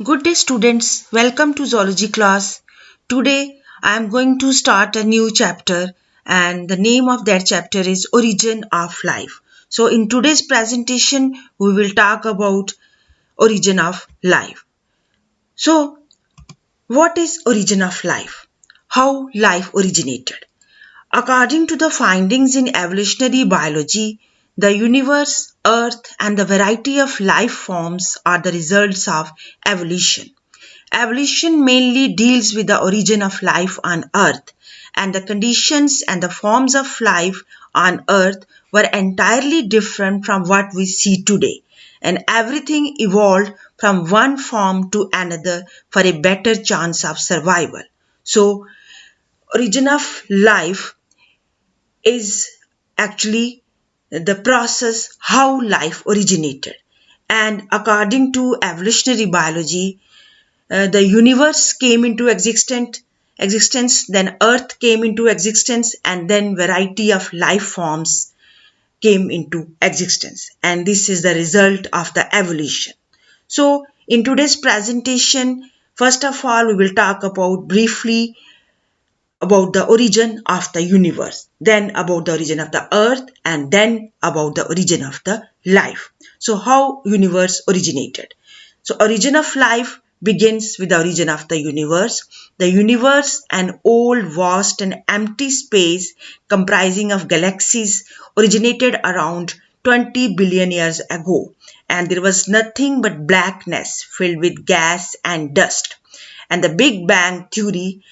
Good day, students. Welcome to zoology class. Today, I am going to start a new chapter, and the name of that chapter is Origin of Life. So, in today's presentation, we will talk about origin of life. So, what is origin of life? How life originated? According to the findings in evolutionary biology, the universe, Earth, and the variety of life forms are the results of evolution. Evolution mainly deals with the origin of life on Earth, and the conditions and the forms of life on Earth were entirely different from what we see today, and everything evolved from one form to another for a better chance of survival. So, origin of life is actually the process how life originated. And according to evolutionary biology, the universe came into existence, then earth came into existence, and then variety of life forms came into existence, and this is the result of the evolution. So in today's presentation, first of all, we will talk about briefly about the origin of the universe, then about the origin of the earth, and then about the origin of the life. So how universe originated? So origin of life begins with the origin of the universe. The universe, an old, vast and empty space comprising of galaxies, originated around 20 billion years ago, and there was nothing but blackness filled with gas and dust. And the Big Bang theory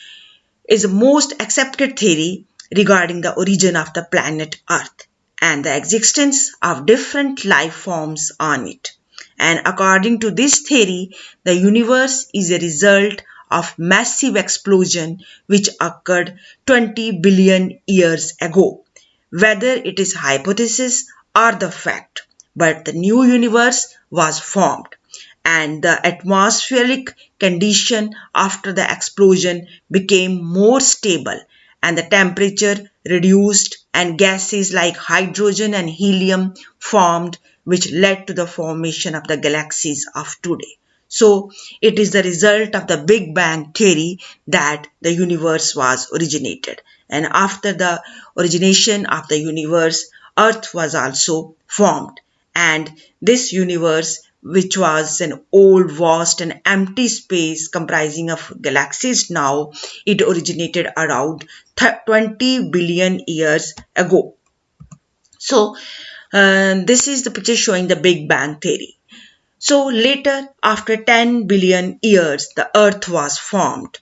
is the most accepted theory regarding the origin of the planet Earth and the existence of different life forms on it. And according to this theory, the universe is a result of massive explosion which occurred 20 billion years ago. Whether it is hypothesis or the fact, but the new universe was formed, and the atmospheric condition after the explosion became more stable, and the temperature reduced, and gases like hydrogen and helium formed, which led to the formation of the galaxies of today. So it is the result of the Big Bang theory that the universe was originated. And after the origination of the universe, Earth was also formed. And this universe, which was an old, vast, and empty space comprising of galaxies now, it originated around 20 billion years ago. So, this is the picture showing the Big Bang theory. So later, after 10 billion years, the earth was formed.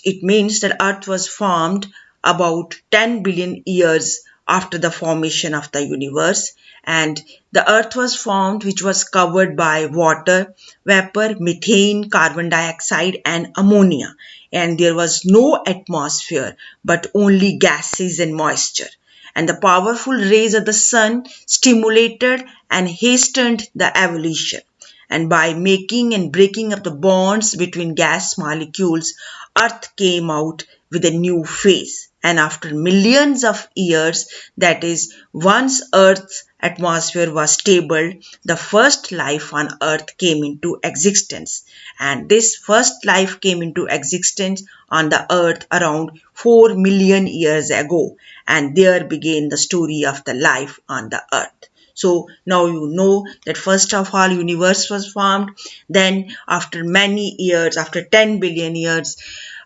It means that earth was formed about 10 billion years after the formation of the universe, and the earth was formed which was covered by water, vapor, methane, carbon dioxide and ammonia, and there was no atmosphere but only gases and moisture, and the powerful rays of the sun stimulated and hastened the evolution, and by making and breaking up the bonds between gas molecules, Earth came out with a new face. And after millions of years, that is, once Earth's atmosphere was stable, the first life on Earth came into existence. And this first life came into existence on the Earth around 4 million years ago. And there began the story of the life on the Earth. So now you know that first of all universe was formed, then after many years, after 10 billion years,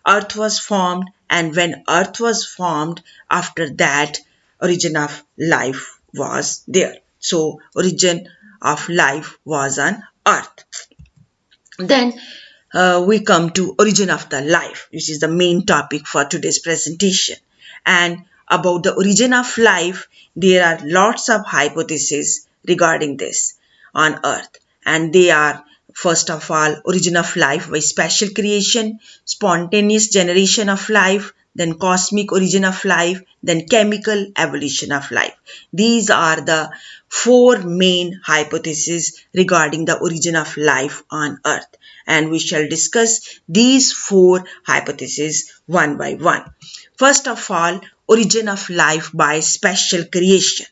earth was formed, and when earth was formed, after that origin of life was there. So origin of life was on earth. Then we come to origin of the life, which is the main topic for today's presentation. And about the origin of life, there are lots of hypotheses regarding this on earth, and they are, first of all, origin of life by special creation, spontaneous generation of life, then cosmic origin of life, then chemical evolution of life. These are the four main hypotheses regarding the origin of life on earth, and we shall discuss these four hypotheses one by one. First of all, origin of life by special creation.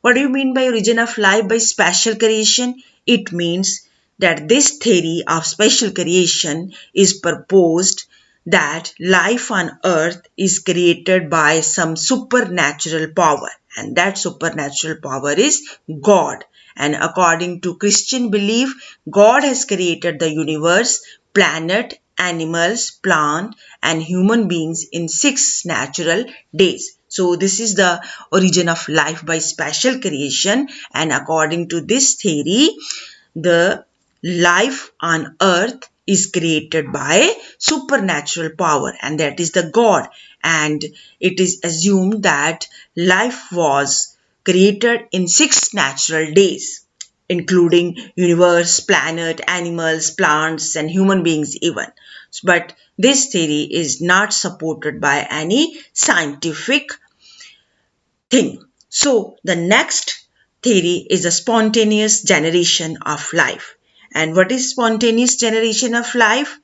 What do you mean by origin of life by special creation? It means that this theory of special creation is proposed that life on earth is created by some supernatural power, and that supernatural power is God. And according to Christian belief, God has created the universe, planet, animals, plant, and human beings in 6 natural days. So this is the origin of life by special creation, and according to this theory, the life on earth is created by supernatural power, and that is the God. And it is assumed that life was created in 6 natural days, including universe, planet, animals, plants, and human beings even. But this theory is not supported by any scientific thing. So the next theory is a spontaneous generation of life. And what is spontaneous generation of life?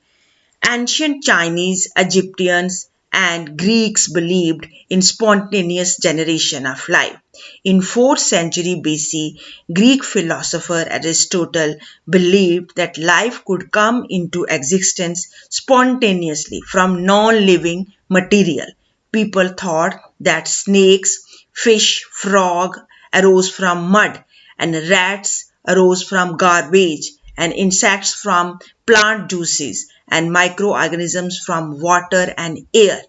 Ancient Chinese, Egyptians, and Greeks believed in spontaneous generation of life. In 4th century BC, Greek philosopher Aristotle believed that life could come into existence spontaneously from non-living material. People thought that snakes, fish, frog arose from mud, and rats arose from garbage, and insects from plant juices, and microorganisms from water and air.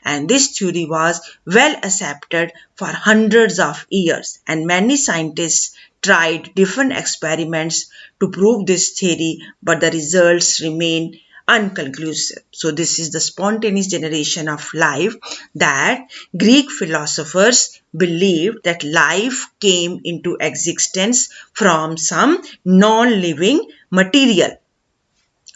And this theory was well accepted for hundreds of years, and many scientists tried different experiments to prove this theory, but the results remain unconclusive. So this is the spontaneous generation of life, that Greek philosophers believed that life came into existence from some non-living material.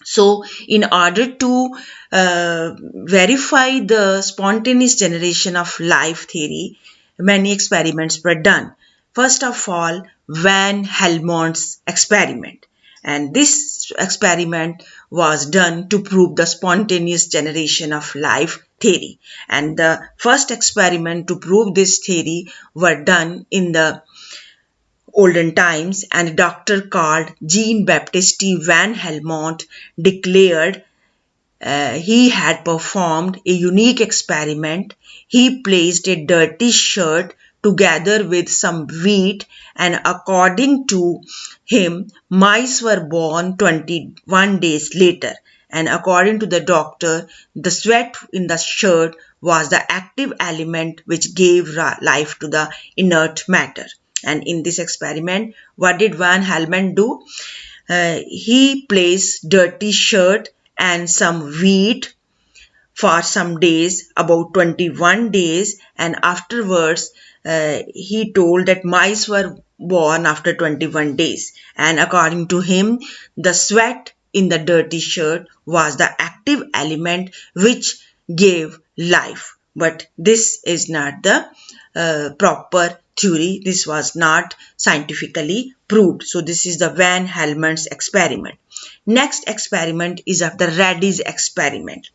So in order to verify the spontaneous generation of life theory, many experiments were done. First of all, Van Helmont's experiment. And this experiment was done to prove the spontaneous generation of life theory. And the first experiment to prove this theory were done in the olden times, and a doctor called Jean-Baptiste Van Helmont declared he had performed a unique experiment. He placed a dirty shirt together with some wheat, and according to him, mice were born 21 days later. And according to the doctor, the sweat in the shirt was the active element which gave life to the inert matter. And in this experiment, what did Van Helmont do? He placed dirty shirt and some wheat for some days, about 21 days, and afterwards he told that mice were born after 21 days. And according to him, the sweat in the dirty shirt was the active element which gave life. But this is not the proper theory. This was not scientifically proved. So this is the Van Helmont's experiment. Next experiment is of the Redi's experiment.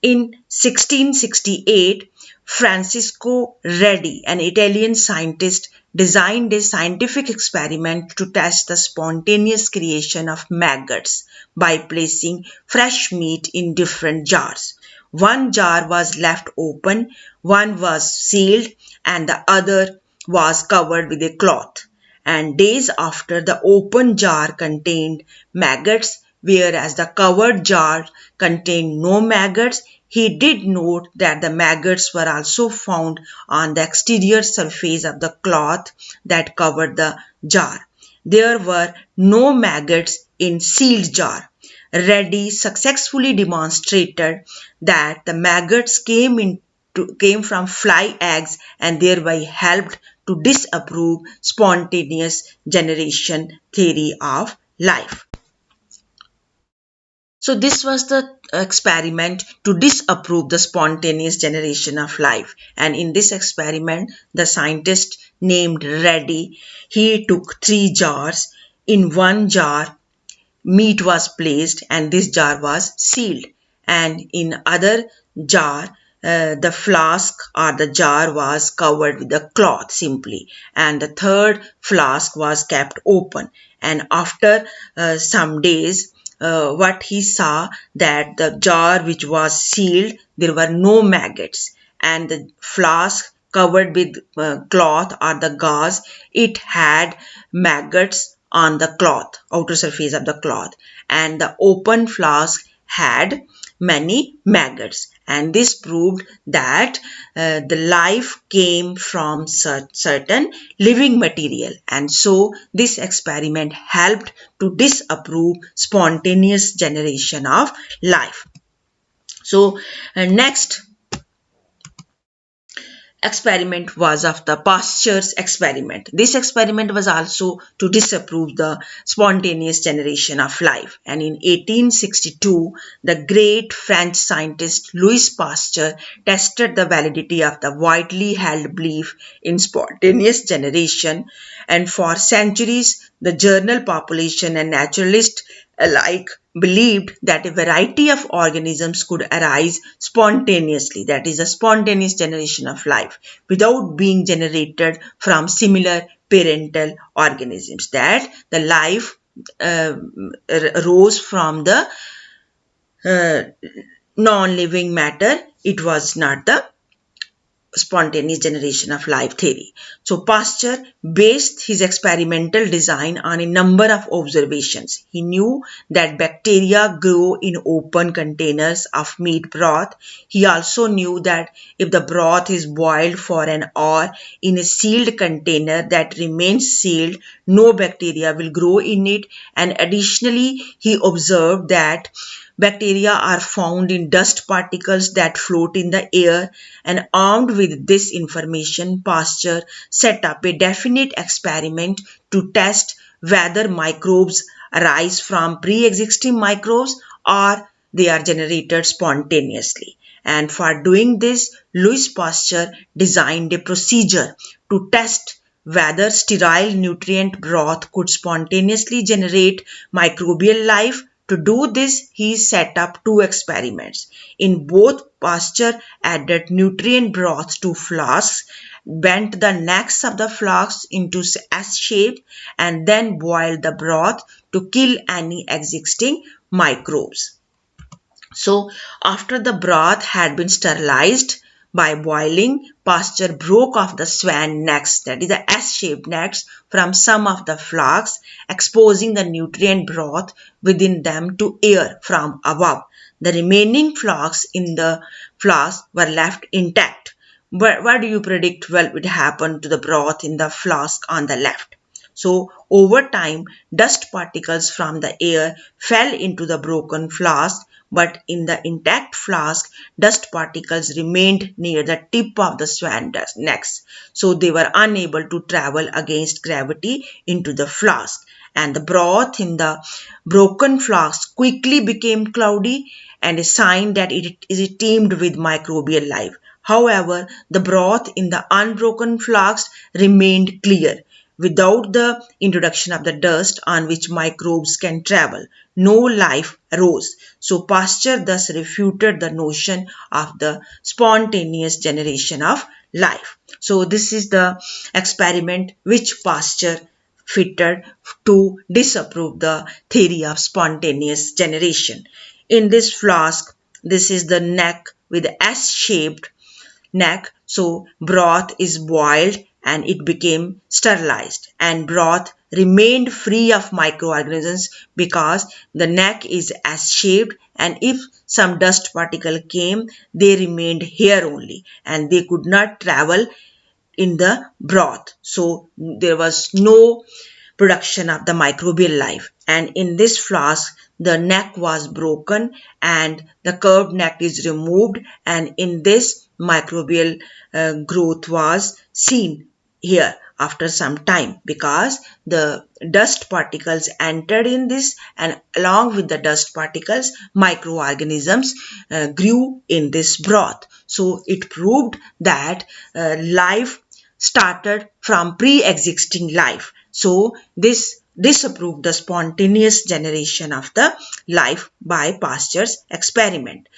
In 1668, Francisco Redi, an Italian scientist, designed a scientific experiment to test the spontaneous creation of maggots by placing fresh meat in different jars. One jar was left open, one was sealed, and the other was covered with a cloth. And days after, the open jar contained maggots, whereas the covered jar contained no maggots. He did note that the maggots were also found on the exterior surface of the cloth that covered the jar. There were no maggots in sealed jar. Redi successfully demonstrated that the maggots came from fly eggs, and thereby helped to disprove spontaneous generation theory of life. So this was the experiment to disprove the spontaneous generation of life. And in this experiment, the scientist named Redi, he took 3 jars. In one jar, meat was placed, and this jar was sealed. And in other jar, the flask or the jar was covered with a cloth simply, and the third flask was kept open. and after some days, what he saw, that the jar which was sealed, there were no maggots, and the flask covered with cloth or the gauze, it had maggots on the cloth, outer surface of the cloth, and the open flask had many maggots, and this proved that the life came from certain living material, and so this experiment helped to disapprove spontaneous generation of life. So next experiment was of the Pasteur's experiment. This experiment was also to disapprove the spontaneous generation of life. And in 1862, the great French scientist Louis Pasteur tested the validity of the widely held belief in spontaneous generation. And for centuries, the journal population and naturalists alike believed that a variety of organisms could arise spontaneously, that is, a spontaneous generation of life, without being generated from similar parental organisms, that the life rose from the non-living matter. It was not the spontaneous generation of life theory. So Pasteur based his experimental design on a number of observations. He knew that bacteria grow in open containers of meat broth. He also knew that if the broth is boiled for an hour in a sealed container that remains sealed, no bacteria will grow in it. And additionally, he observed that bacteria are found in dust particles that float in the air, and armed with this information, Pasteur set up a definite experiment to test whether microbes arise from pre-existing microbes or they are generated spontaneously. And for doing this, Louis Pasteur designed a procedure to test whether sterile nutrient broth could spontaneously generate microbial life. To do this, he set up two experiments. In both, Pasteur added nutrient broth to flasks, bent the necks of the flasks into S shape, and then boiled the broth to kill any existing microbes. So, after the broth had been sterilized by boiling, Pasteur broke off the swan necks, that is the S-shaped necks, from some of the flasks, exposing the nutrient broth within them to air from above. The remaining flasks in the flask were left intact. What do you predict would happen to the broth in the flask on the left? So, over time, dust particles from the air fell into the broken flask, but in the intact flask, dust particles remained near the tip of the swan necks. So, they were unable to travel against gravity into the flask. And the broth in the broken flask quickly became cloudy, and a sign that it is teemed with microbial life. However, the broth in the unbroken flasks remained clear, without the introduction of the dust on which microbes can travel. No life arose. So Pasteur thus refuted the notion of the spontaneous generation of life. So this is the experiment which Pasteur fitted to disapprove the theory of spontaneous generation. In this flask, this is the neck with S-shaped neck. So broth is boiled and it became sterilized, and broth remained free of microorganisms because the neck is S-shaped, and if some dust particle came, they remained here only and they could not travel in the broth. So there was no production of the microbial life. And in this flask, the neck was broken and the curved neck is removed, and in this microbial growth was seen here after some time, because the dust particles entered in this, and along with the dust particles, microorganisms grew in this broth. So it proved that life started from pre-existing life. So this disapproved the spontaneous generation of the life by Pasteur's experiment.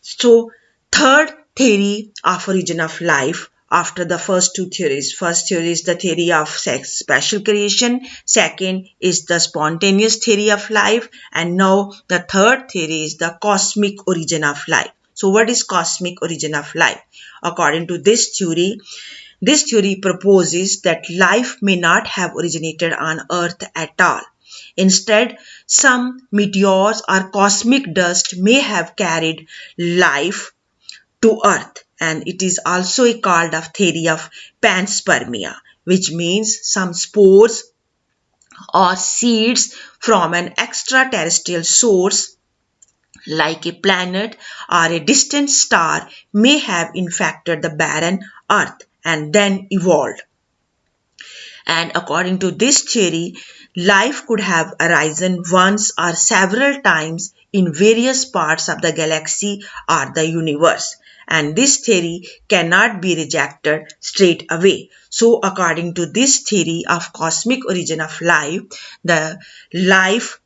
So third theory of origin of life after the first two theories. First theory is the theory of special creation. Second is the spontaneous theory of life. And now the third theory is the cosmic origin of life. So what is cosmic origin of life? According to this theory proposes that life may not have originated on Earth at all. Instead, some meteors or cosmic dust may have carried life to Earth, and it is also called a theory of panspermia, which means some spores or seeds from an extraterrestrial source like a planet or a distant star may have infected the barren Earth and then evolved. And according to this theory, life could have arisen once or several times in various parts of the galaxy or the universe. And this theory cannot be rejected straight away. So according to this theory of cosmic origin of life, the life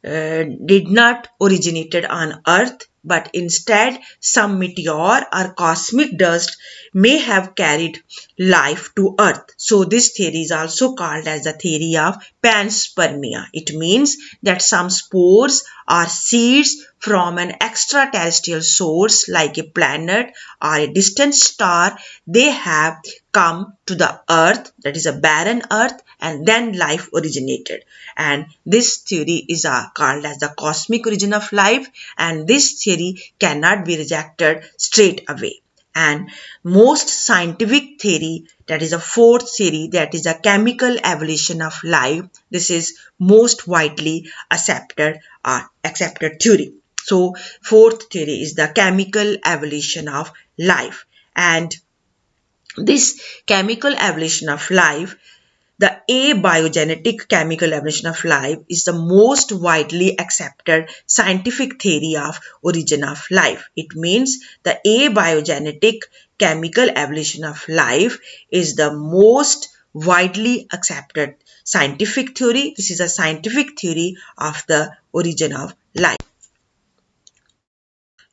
did not originated on Earth, but instead some meteor or cosmic dust may have carried life to Earth. So this theory is also called as the theory of panspermia. It means that some spores or seeds from an extraterrestrial source like a planet or a distant star, they have come to the Earth, that is a barren Earth, and then life originated. And this theory is called as the cosmic origin of life, and this theory cannot be rejected straight away. And most scientific theory, that is a fourth theory, that is a chemical evolution of life. This is most widely accepted theory. So fourth theory is the chemical evolution of life. And this chemical evolution of life, the abiogenetic chemical evolution of life, is the most widely accepted scientific theory of origin of life. It means the abiogenetic chemical evolution of life is the most widely accepted scientific theory. This is a scientific theory of the origin of life.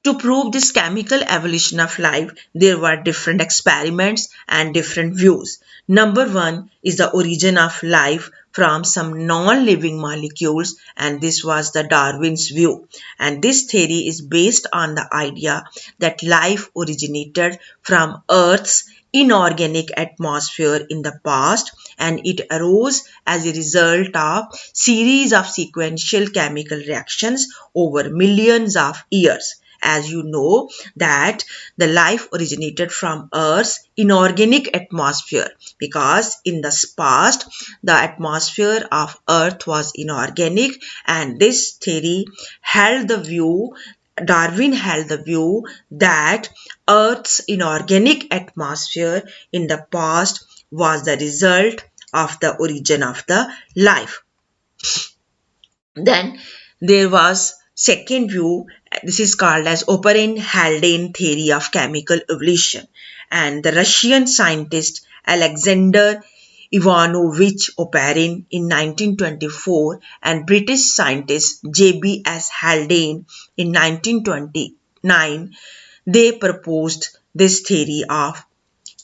To prove this chemical evolution of life, there were different experiments and different views. Number one is the origin of life from some non-living molecules, and this was the Darwin's view. And this theory is based on the idea that life originated from Earth's inorganic atmosphere in the past, and it arose as a result of series of sequential chemical reactions over millions of years. As you know that the life originated from Earth's inorganic atmosphere, because in the past the atmosphere of Earth was inorganic, and this theory held the view, Darwin held the view that Earth's inorganic atmosphere in the past was the result of the origin of the life. Then there was second view. This is called as Oparin-Haldane theory of chemical evolution, and the Russian scientist Alexander Ivanovich Oparin in 1924 and British scientist J.B.S. Haldane in 1929, they proposed this theory of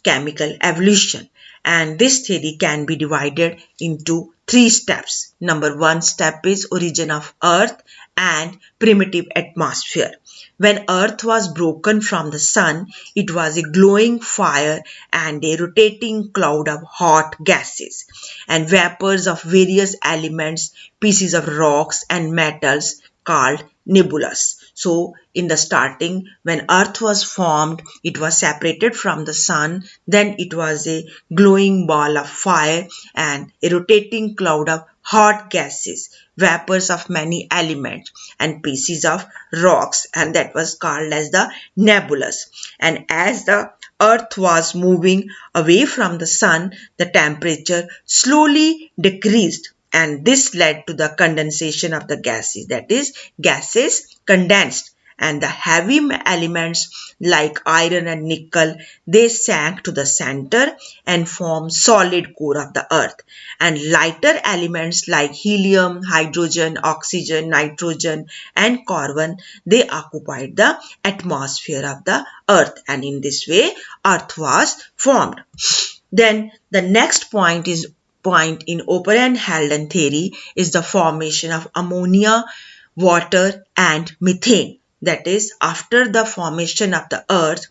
chemical evolution. And this theory can be divided into three steps. Number one step is origin of Earth and primitive atmosphere. When Earth was broken from the sun, it was a glowing fire and a rotating cloud of hot gases and vapors of various elements, pieces of rocks and metals called nebulas. So in the starting, when Earth was formed, it was separated from the sun. Then it was a glowing ball of fire and a rotating cloud of hot gases, vapors of many elements and pieces of rocks, and that was called as the nebulous. And as the Earth was moving away from the sun, the temperature slowly decreased, and this led to the condensation of the gases. That is, gases condensed, and the heavy elements like iron and nickel, they sank to the center and formed solid core of the earth, and lighter elements like helium, hydrogen, oxygen, nitrogen and carbon, they occupied the atmosphere of the earth, and in this way earth was formed. Then the next point in O'Brien-Haldane theory is the formation of ammonia, water and methane. That is, after the formation of the earth,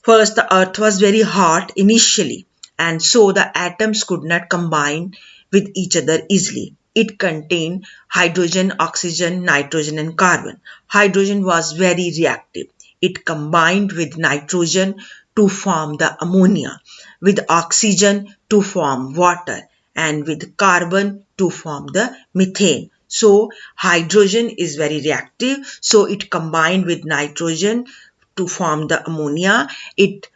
first the earth was very hot initially, and so the atoms could not combine with each other easily. It contained hydrogen, oxygen, nitrogen and carbon. Hydrogen was very reactive. It combined with nitrogen to form the ammonia, with oxygen to form water, and with carbon to form the methane. So hydrogen is very reactive, so it combined with nitrogen to form the ammonia.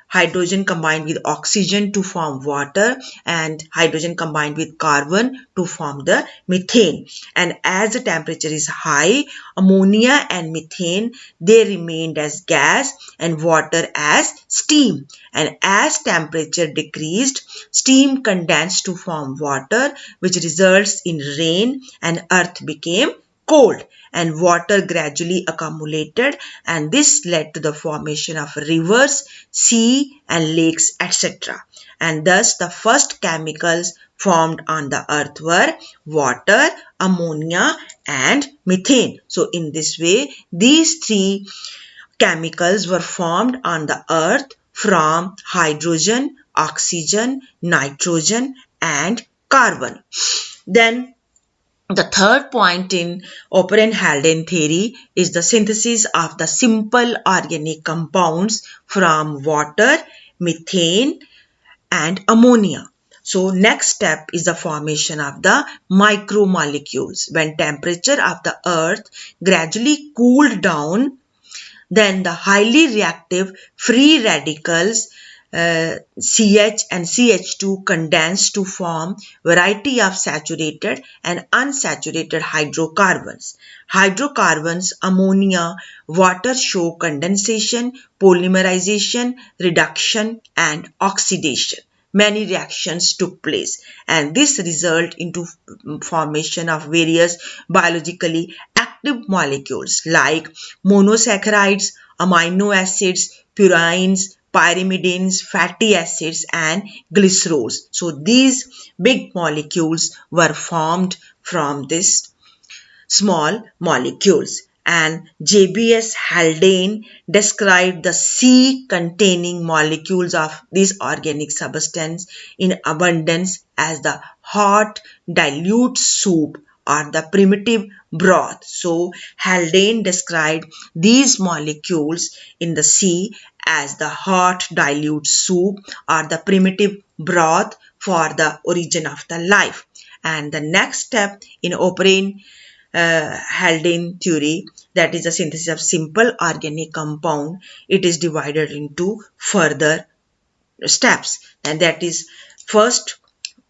Hydrogen combined with oxygen to form water, and hydrogen combined with carbon to form the methane. And as the temperature is high, ammonia and methane, they remained as gas and water as steam. And as temperature decreased, steam condensed to form water, which results in rain, and earth became cold, and water gradually accumulated, and this led to the formation of rivers, sea and lakes, etc. And thus the first chemicals formed on the earth were water, ammonia and methane. So in this way, these three chemicals were formed on the earth from hydrogen, oxygen, nitrogen and carbon. Then the third point in O'Brien-Haldane theory is the synthesis of the simple organic compounds from water, methane and ammonia. So next step is the formation of the micromolecules. When temperature of the earth gradually cooled down, then the highly reactive free radicals CH and CH2 condense to form variety of saturated and unsaturated hydrocarbons. Hydrocarbons, ammonia, water show condensation, polymerization, reduction and oxidation. Many reactions took place, and this result into formation of various biologically active molecules like monosaccharides, amino acids, purines, pyrimidines, fatty acids and glycerols. So these big molecules were formed from this small molecules, and J.B.S. Haldane described the sea containing molecules of this organic substance in abundance as the hot dilute soup or the primitive broth. So Haldane described these molecules in the sea as the hot dilute soup or the primitive broth for the origin of the life. And the next step in O'Brien-Haldane theory, that is the synthesis of simple organic compound, it is divided into further steps, and that is, first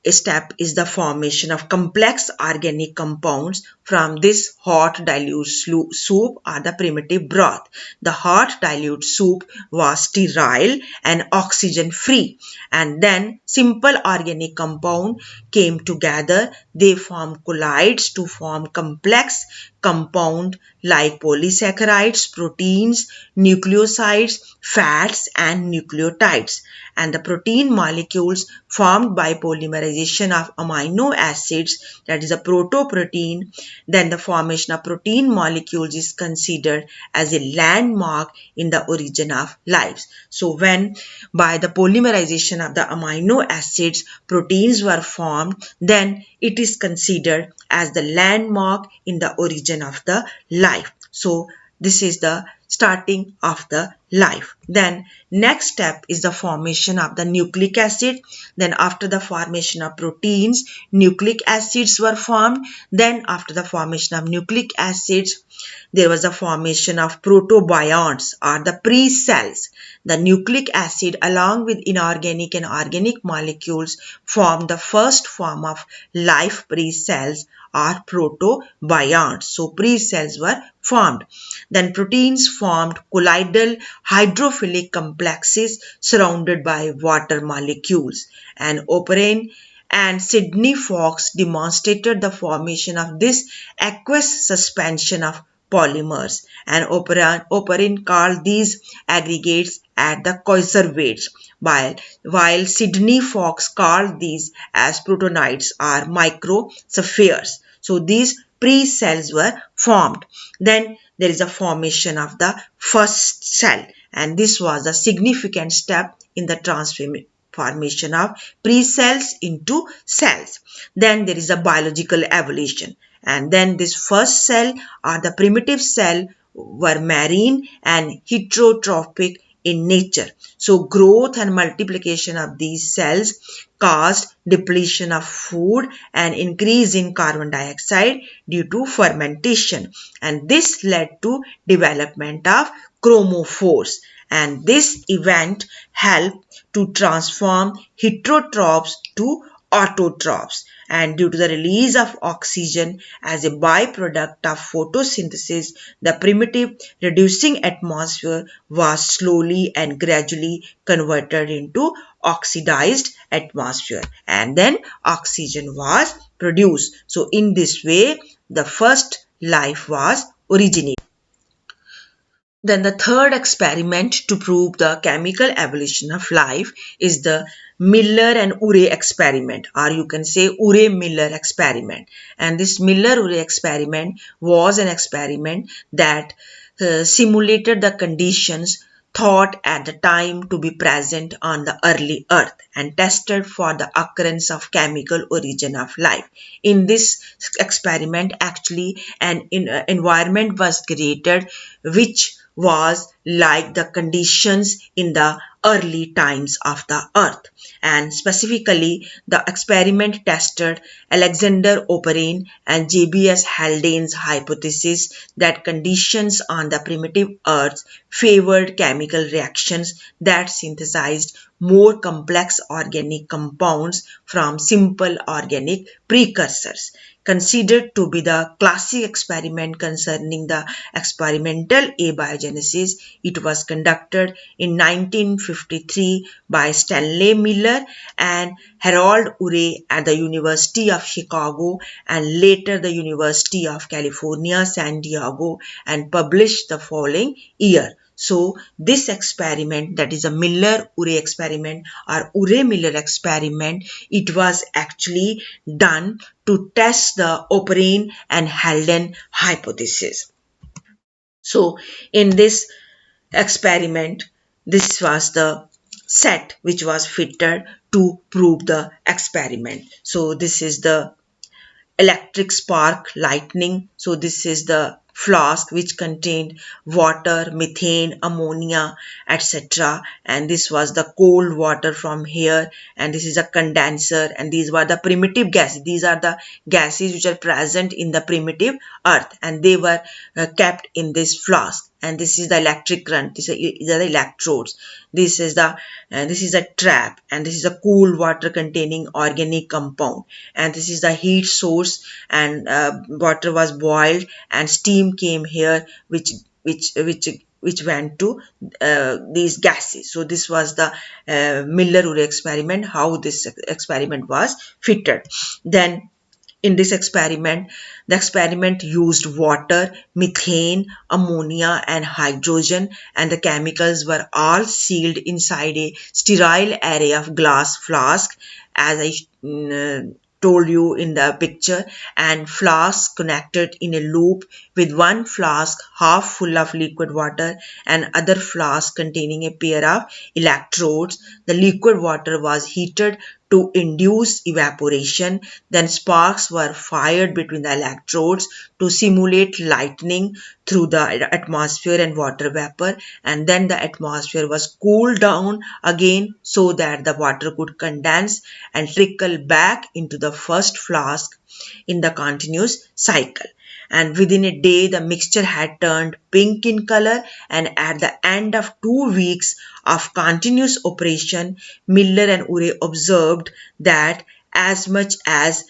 step is the formation of complex organic compounds from this hot dilute soup or the primitive broth. The hot dilute soup was sterile and oxygen free, and then simple organic compound came together. They formed colloids to form complex compound like polysaccharides, proteins, nucleosides, fats and nucleotides. And the protein molecules formed by polymerization of amino acids, that is a protoprotein. Then the formation of protein molecules is considered as a landmark in the origin of life. So when by the polymerization of the amino acids proteins were formed, then it is considered as the landmark in the origin of the life. So this is the starting of the life. Then next step is the formation of the nucleic acid. Then after the formation of proteins, nucleic acids were formed. Then after the formation of nucleic acids, there was a formation of protobionts or the pre-cells. The nucleic acid along with inorganic and organic molecules form the first form of life pre-cells are protobiont. So pre-cells were formed. Then proteins formed colloidal hydrophilic complexes surrounded by water molecules. And Oparin and Sidney Fox demonstrated the formation of this aqueous suspension of polymers, and Oparin called these aggregates at the coiservates, while Sidney Fox called these as protonites or microspheres. So these pre-cells were formed. Then there is a formation of the first cell, and this was a significant step in the transformation of pre-cells into cells. Then there is a biological evolution, and then this first cell or the primitive cell were marine and heterotrophic in nature. So growth and multiplication of these cells caused depletion of food and increase in carbon dioxide due to fermentation, and this led to development of chromophores, and this event helped to transform heterotrophs to autotrophs, and due to the release of oxygen as a byproduct of photosynthesis, the primitive reducing atmosphere was slowly and gradually converted into oxidized atmosphere, and then oxygen was produced. So in this way the first life was originated. Then the third experiment to prove the chemical evolution of life is the Miller and Urey experiment, or you can say Urey-Miller experiment. And this Miller-Urey experiment was an experiment that simulated the conditions thought at the time to be present on the early Earth and tested for the occurrence of chemical origin of life. In this experiment, actually an environment was created which was like the conditions in the early times of the Earth. And specifically, the experiment tested Alexander Oparin and J.B.S. Haldane's hypothesis that conditions on the primitive Earth favored chemical reactions that synthesized more complex organic compounds from simple organic precursors. Considered to be the classic experiment concerning the experimental abiogenesis, it was conducted in 1953 by Stanley Miller and Harold Urey at the University of Chicago and later the University of California, San Diego, and published the following year. So this experiment, that is a Miller-Urey experiment or Urey-Miller experiment, it was actually done to test the Oparin and Haldane hypothesis. So in this experiment, this was the set which was fitted to prove the experiment. So this is the electric spark lightning. So this is the flask which contained water, methane, ammonia, etc. And this was the cold water from here, and this is a condenser, and these were the primitive gases. These are the gases which are present in the primitive Earth, and they were kept in this flask. And this is the electric current. These are the electrodes. This is a trap, and this is a cool water containing organic compound, and this is the heat source, and water was boiled and steam came here which went to these gases. So this was the Miller-Urey experiment, how this experiment was fitted. Then in this experiment, the experiment used water, methane, ammonia, and hydrogen, and the chemicals were all sealed inside a sterile area of glass flask, as I told you in the picture, and flasks connected in a loop, with one flask half full of liquid water and other flask containing a pair of electrodes. The liquid water was heated to induce evaporation. Then sparks were fired between the electrodes to simulate lightning through the atmosphere and water vapor, and then the atmosphere was cooled down again so that the water could condense and trickle back into the first flask in the continuous cycle. And within a day the mixture had turned pink in color, and at the end of 2 weeks of continuous operation, Miller and Urey observed that as much as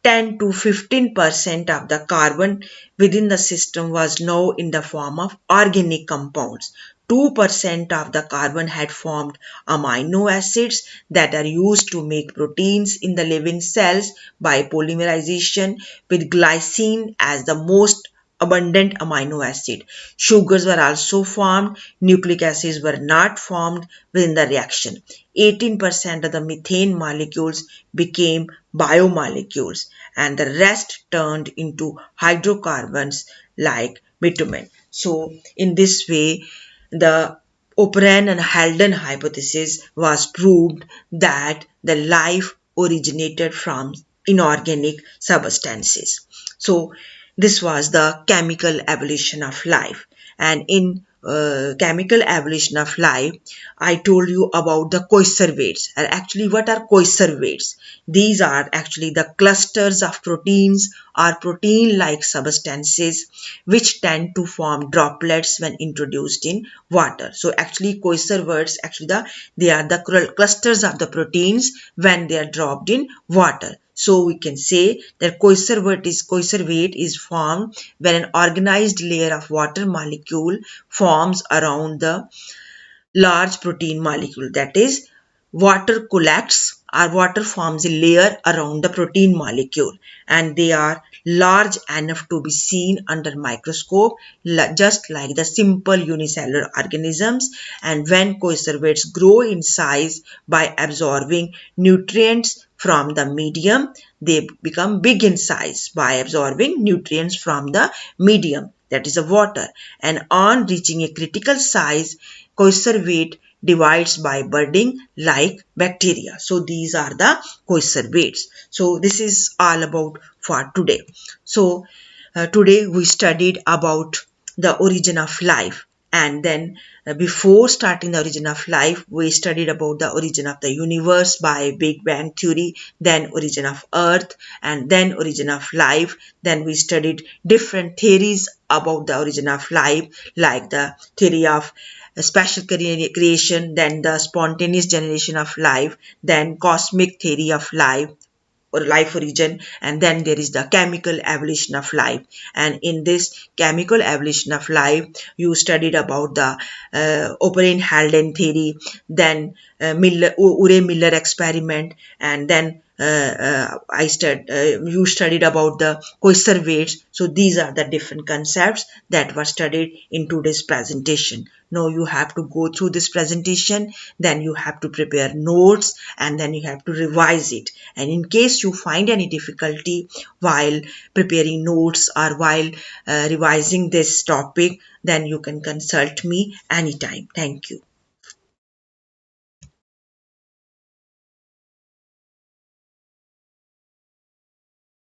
10 to 15% of the carbon within the system was now in the form of organic compounds. 2% of the carbon had formed amino acids that are used to make proteins in the living cells by polymerization, with glycine as the most abundant amino acid. Sugars were also formed. Nucleic acids were not formed within the reaction. 18% of the methane molecules became biomolecules, and the rest turned into hydrocarbons like bitumen. So, in this way, the O'Brien and Haldane hypothesis was proved that the life originated from inorganic substances. So, this was the chemical evolution of life. And in chemical evolution of life, I told you about the coiservates. And actually, what are coiservates? These are actually the clusters of proteins or protein-like substances which tend to form droplets when introduced in water. So actually, coiservates they are the clusters of the proteins when they are dropped in water. So we can say that coiservate is formed when an organized layer of water molecule forms around the large protein molecule. That is, water collects or water forms a layer around the protein molecule, and they are large enough to be seen under microscope, just like the simple unicellular organisms. And when coiservates grow in size by absorbing nutrients from the medium, they become big in size by absorbing nutrients from the medium, that is the water. And on reaching a critical size, coiservate divides by budding like bacteria. So these are the coiservates. So this is all about for today. So today we studied about the origin of life, and then before starting the origin of life, we studied about the origin of the universe by Big Bang theory, then origin of earth, and then origin of life. Then we studied different theories about the origin of life, like the theory of special creation, then the spontaneous generation of life, then cosmic theory of life or life origin, and then there is the chemical evolution of life. And in this chemical evolution of life, you studied about the O'Brien-Haldane theory, then Urey-Miller experiment, and then you studied about the coiservates. So these are the different concepts that were studied in today's presentation. Now you have to go through this presentation, then you have to prepare notes, and then you have to revise it. And in case you find any difficulty while preparing notes or while revising this topic, then you can consult me anytime. Thank you.